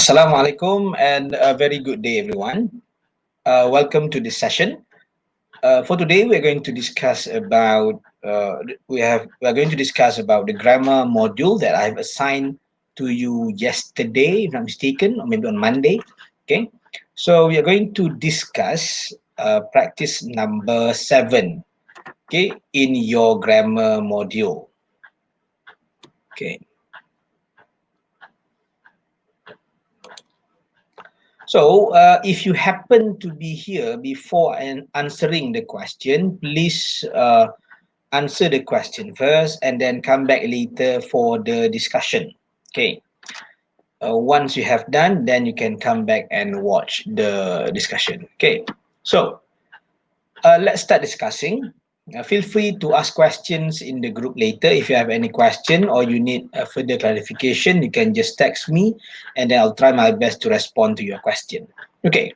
Assalamualaikum and a very good day, everyone. Welcome to this session. For today, we're going to discuss about we are going to discuss about the grammar module that I've assigned to you yesterday, if I'm mistaken, or maybe on Monday. Okay, so we are going to discuss practice number 7. Okay, in your grammar module. Okay. So, if you happen to be here before answering the question, please answer the question first and then come back later for the discussion. Okay. Once you have done, then you can come back and watch the discussion. Okay. So, let's start discussing. Feel free to ask questions in the group later. If you have any question or you need further clarification, you can just text me and then I'll try my best to respond to your question. Okay.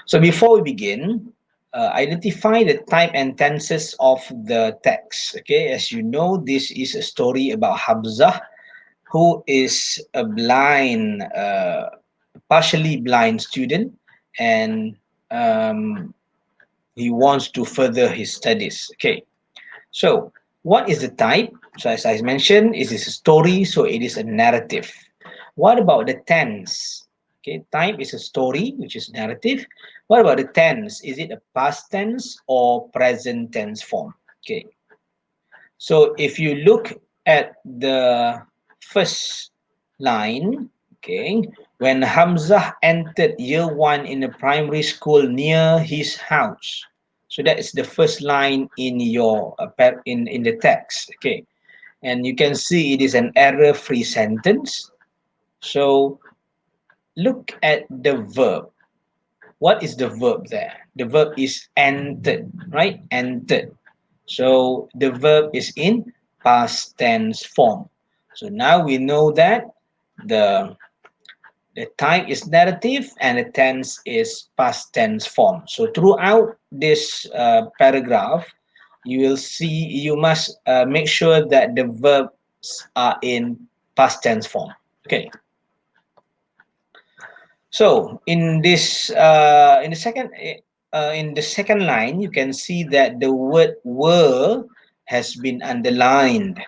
So before we begin, identify the type and tenses of the text. Okay, as you know, this is a story about Hamzah, who is a blind, partially blind student, and um, he wants to further his studies. Okay, so what is the type? So as I mentioned, it is a story, so it is a narrative. What about the tense? Okay, type is a story, which is narrative. What about the tense? Is it a past tense or present tense form? Okay, so if you look at the first line, okay, when Hamzah entered year 1 in a primary school near his house. So that is the first line in your in the text. Okay, and you can see it is an error-free sentence. So look at the verb. What is the verb there? The verb is entered, right? Entered. So the verb is in past tense form. So now we know that the the type is narrative and the tense is past tense form. So throughout this paragraph, you will see you must make sure that the verbs are in past tense form. Okay. So in the second line, you can see that the word were has been underlined.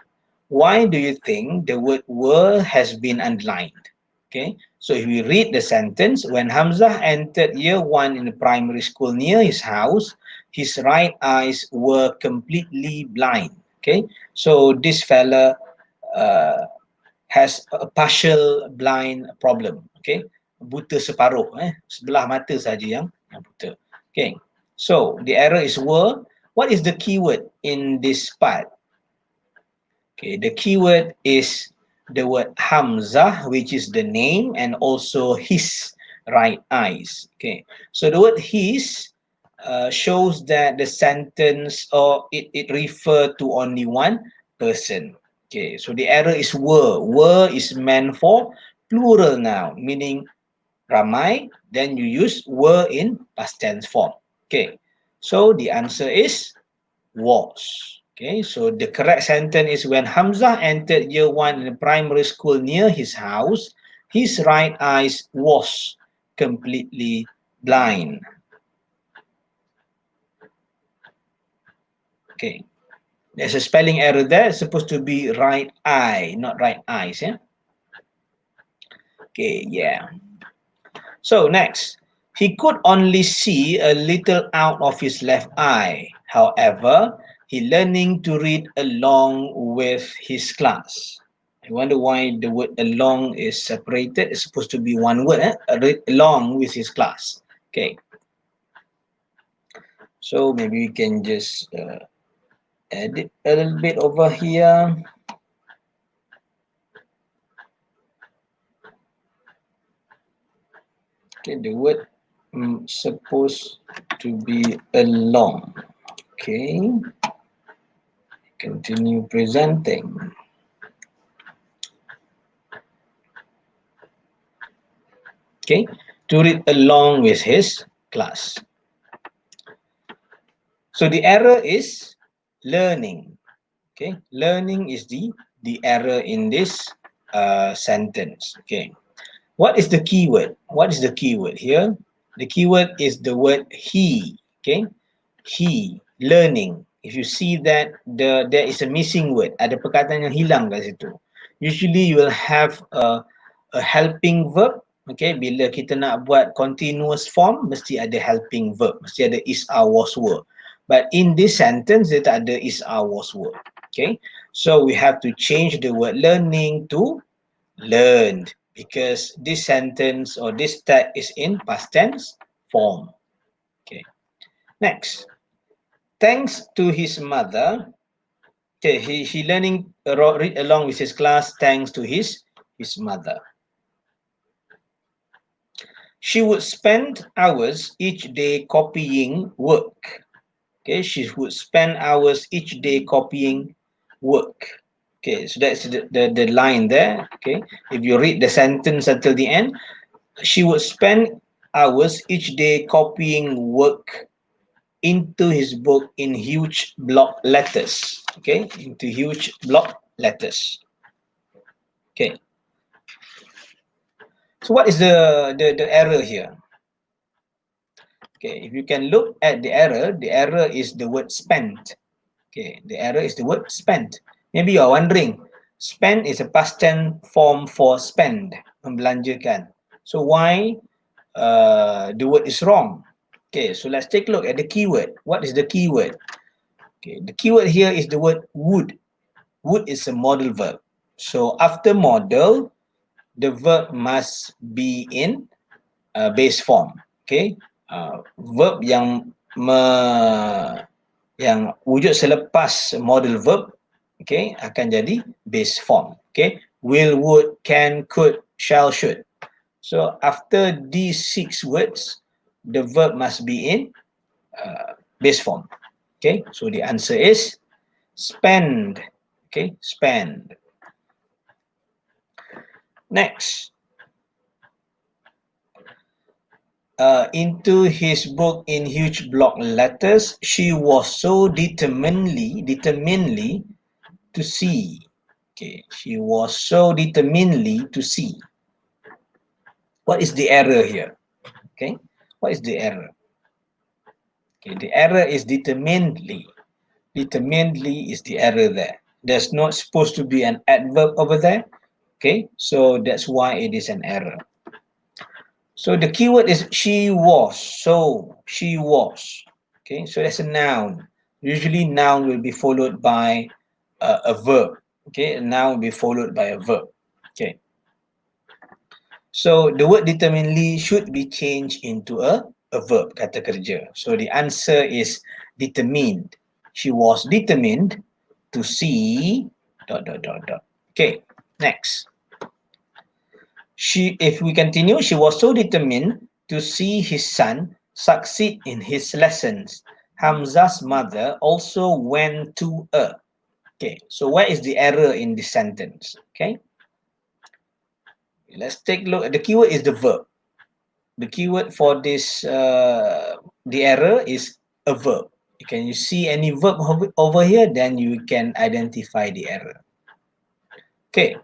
Why do you think the word were has been underlined? Okay, so if we read the sentence, when Hamzah entered year 1 in the primary school near his house, his right eyes were completely blind. Okay, so this fella uh, has a partial blind problem. Okay, buta separuh, sebelah mata saja yang buta. Okay, so the error is were. What is the keyword in this part? Okay, the keyword is the word Hamzah, which is the name, and also his right eyes. Okay, so the word his shows that the sentence or it refer to only one person. Okay, so the error is were. Were is meant for plural noun, meaning ramai. Then you use were in past tense form. Okay, so the answer is was. Okay, so the correct sentence is when Hamzah entered year 1 in the primary school near his house, his right eyes was completely blind. Okay, there's a spelling error there. It's supposed to be right eye, not right eyes. Yeah. Okay, yeah. So next, he could only see a little out of his left eye. However, he learning to read along with his class. I wonder why the word along is separated. It's supposed to be one word, read along with his class. Okay. So maybe we can just edit a little bit over here. Okay, the word supposed to be along. Okay. Continue presenting. Okay, to read along with his class. So the error is learning. Okay, learning is the error in this sentence. Okay, What is the keyword? What is the keyword here? The keyword is the word he. Okay, he, learning. If you see that there is a missing word, ada perkataan yang hilang kat situ. Usually you will have a helping verb. Okay, bila kita nak buat continuous form, mesti ada helping verb, mesti ada is, are, was, were. But in this sentence, dia tak ada is, are, was, were. Okay, so we have to change the word learning to learned, because this sentence or this tag is in past tense form. Okay, next. Thanks to his mother, okay, he learning read along with his class thanks to his mother. She would spend hours each day copying work. Okay, she would spend hours each day copying work. Okay, so that's the line there. Okay, if you read the sentence until the end, she would spend hours each day copying work into his book in huge block letters. Okay, into huge block letters. Okay, so what is the error here? Okay, if you can look at the error is the word spent. Okay, the error is the word spent. Maybe you are wondering, spend is a past tense form for spend, membelanjakan. So why the word is wrong? Okay, so let's take a look at the keyword. What is the keyword? Okay, the keyword here is the word would. Would is a modal verb. So after modal, the verb must be in base form. Okay, verb yang wujud selepas modal verb, okay, akan jadi base form. Okay, will, would, can, could, shall, should. So after these 6 words, the verb must be in base form. Okay, so the answer is spend. Okay, spend. Next, into his book in huge block letters, she was so determinedly to see. Okay, she was so determinedly to see. What is the error here? Okay, what is the error? Okay, the error is determinedly. Determinedly is the error there. There's not supposed to be an adverb over there. Okay, so that's why it is an error. So the keyword is she was. So she was. Okay, so that's a noun. Usually noun will be followed by a verb. Okay, a noun will be followed by a verb. Okay. So the word determinedly should be changed into a verb, kata kerja. So the answer is determined. She was determined to see ... Okay, next. If we continue, she was so determined to see his son succeed in his lessons. Hamza's mother also went to a... Okay, so where is the error in this sentence? Okay, let's take a look. The keyword is the verb. The keyword for this, the error is a verb. Can you see any verb over here? Then you can identify the error. Okay,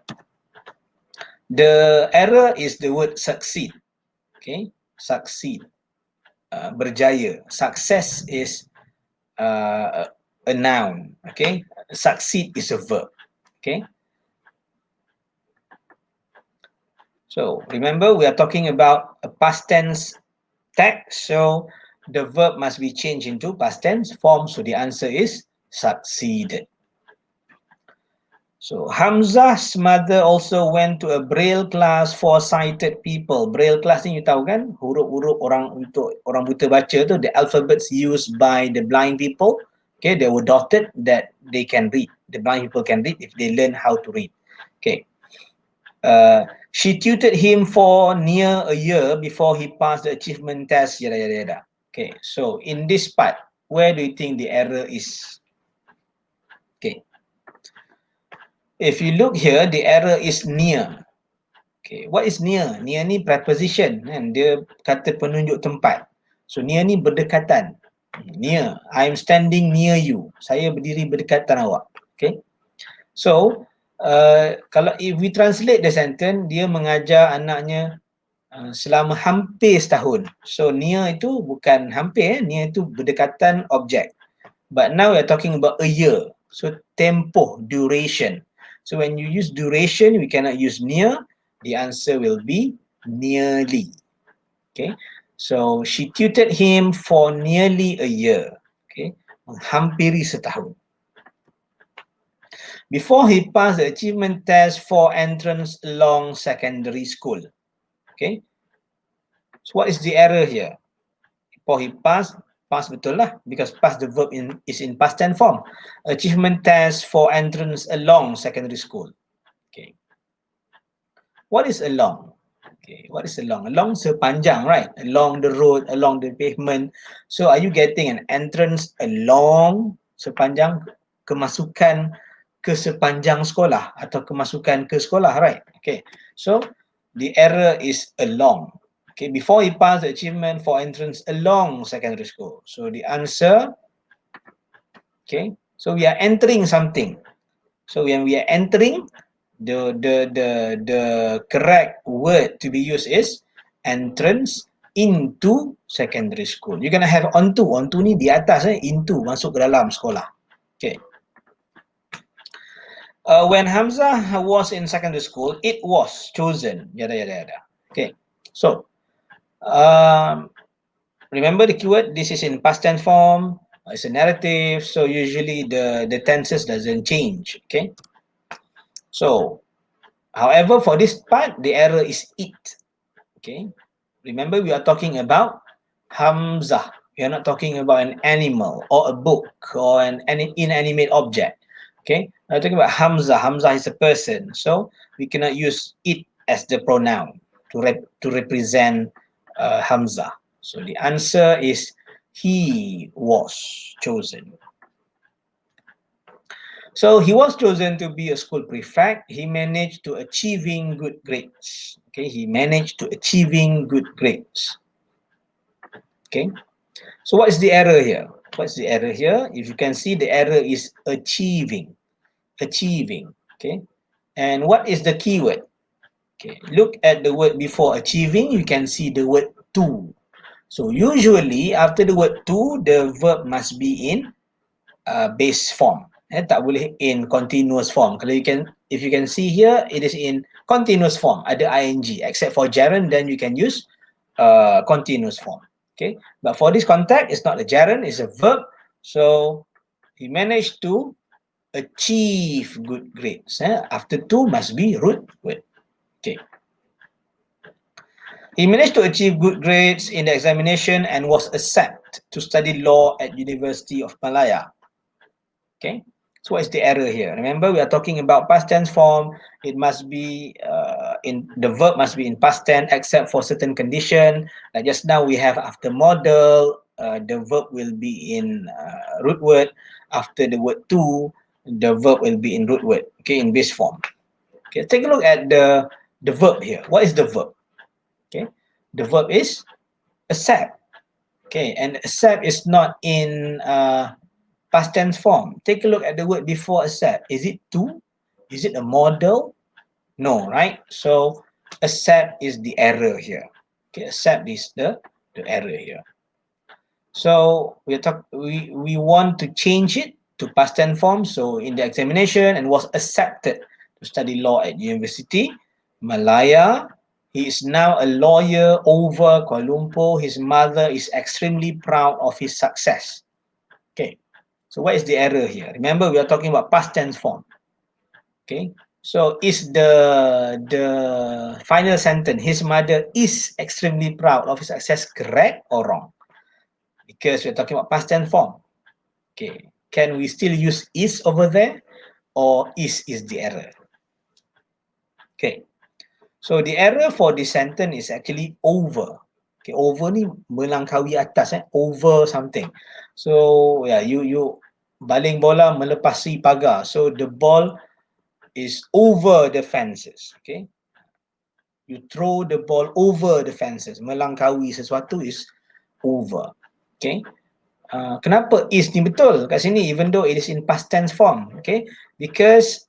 the error is the word succeed. Okay, succeed, berjaya. Success is a noun. Okay, succeed is a verb. Okay, so remember we are talking about a past tense tag, so the verb must be changed into past tense form. So the answer is succeeded. So Hamzah's mother also went to a braille class for sighted people. Braille class ni you tahu kan, huruf-huruf untuk orang buta baca tu, the alphabets used by the blind people. Okay, they were dotted that they can read. The blind people can read if they learn how to read. Okay. She tutored him for near a year before he passed the achievement test. Yada yada yada. Okay, so in this part, where do you think the error is? Okay. If you look here, the error is near. Okay, what is near? Near ni preposition kan, dia kata penunjuk tempat. So near ni berdekatan. Near, I'm standing near you. Saya berdiri berdekatan awak. Okay. So kalau if we translate the sentence, dia mengajar anaknya selama hampir setahun. So near itu bukan hampir, near itu berdekatan objek. But now we're talking about a year. So tempoh, duration. So when you use duration, we cannot use near. The answer will be nearly. Okay. So she tutored him for nearly a year. Okay. Menghampiri setahun. Before he passed the achievement test for entrance along secondary school. Okay. So what is the error here? Before he passed, pass betul lah, because pass the verb is in past tense form. Achievement test for entrance along secondary school. Okay. What is along? Okay, what is along? Along sepanjang, right? Along the road, along the pavement. So are you getting an entrance along sepanjang, kemasukan ke sepanjang sekolah atau kemasukan ke sekolah, right? Okay. So the error is along. Okay, before he passed the achievement for entrance along secondary school. So the answer, okay, so we are entering something. So when we are entering, the correct word to be used is entrance into secondary school. You're gonna have onto ni di atas, into, masuk ke dalam sekolah. Okay. When Hamzah was in secondary school, it was chosen, yada yada yada. Okay, so remember the keyword, this is in past tense form, it's a narrative, so usually the tenses doesn't change. Okay, so however, for this part, the error is it. Okay, remember we are talking about Hamzah. We are not talking about an animal or a book or an inanimate object. Okay, we're talking about Hamzah. Hamzah is a person, so we cannot use it as the pronoun to represent Hamzah. So the answer is he was chosen. So he was chosen to be a school prefect. He managed to achieving good grades. Okay, he managed to achieving good grades. Okay, so what is the error here? What's the error here? If you can see, the error is achieving. Achieving. Okay, and what is the keyword? Okay, look at the word before achieving. You can see the word to. So usually after the word to, the verb must be in base form. Tak boleh in continuous form. Kalau if you can see here, it is in continuous form. Ada ing, except for gerund, then you can use continuous form. Okay, but for this context, it's not a gerund, it's a verb. So he managed to achieve good grades. After to must be root word. Okay. He managed to achieve good grades in the examination and was accepted to study law at University of Malaya. Okay, so what is the error here? Remember, we are talking about past tense form. It must be in the verb must be in past tense except for certain condition. Like just now we have after model, the verb will be in root word. After the word to, the verb will be in root word. Okay, in base form. Okay, take a look at the verb here. What is the verb? Okay, the verb is accept. Okay, and accept is not in past tense form. Take a look at the word before accept. Is it to? Is it a model? No, right? So accept is the error here. Okay, accept is the error here. So we want to change it to past tense form. So in the examination and was accepted to study law at University Malaya. He is now a lawyer over Kuala Lumpur. His mother is extremely proud of his success. Okay. So what is the error here? Remember, we are talking about past tense form. Okay. So is the final sentence, his mother is extremely proud of his success, correct or wrong? Because we're talking about past tense form. Okay. Can we still use is over there, or is the error? Okay. So the error for this sentence is actually over. Okay, over ni melangkaui atas, over something. So yeah, you baling bola melepasi pagar. So the ball is over the fences. Okay, you throw the ball over the fences. Melangkaui sesuatu is over. Okay, kenapa is ni betul kat sini even though it is in past tense form? Okay, because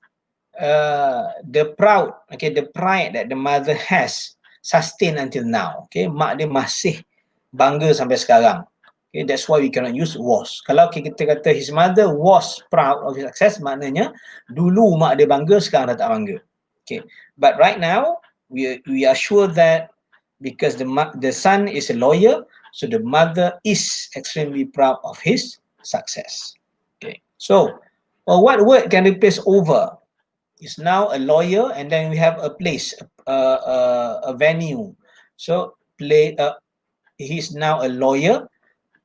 the pride that the mother has sustain until now. Okay, mak dia masih bangga sampai sekarang. Okay, that's why we cannot use was. Kalau kita kata his mother was proud of his success, maknanya dulu mak dia bangga, sekarang dah tak bangga. Okay, but right now we are sure that because the son is a lawyer, so the mother is extremely proud of his success. Okay, so what word can replace over? Is now a lawyer, and then we have a place, a venue. So he's now a lawyer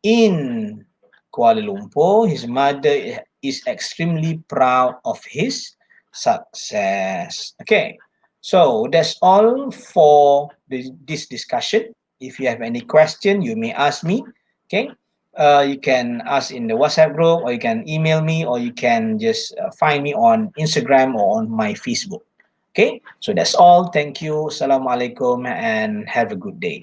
in Kuala Lumpur. His mother is extremely proud of his success. Okay, so that's all for this discussion. If you have any question, you may ask me. Okay, you can ask in the WhatsApp group, or you can email me, or you can just find me on Instagram or on my Facebook. Okay, so that's all. Thank you. Assalamualaikum and have a good day.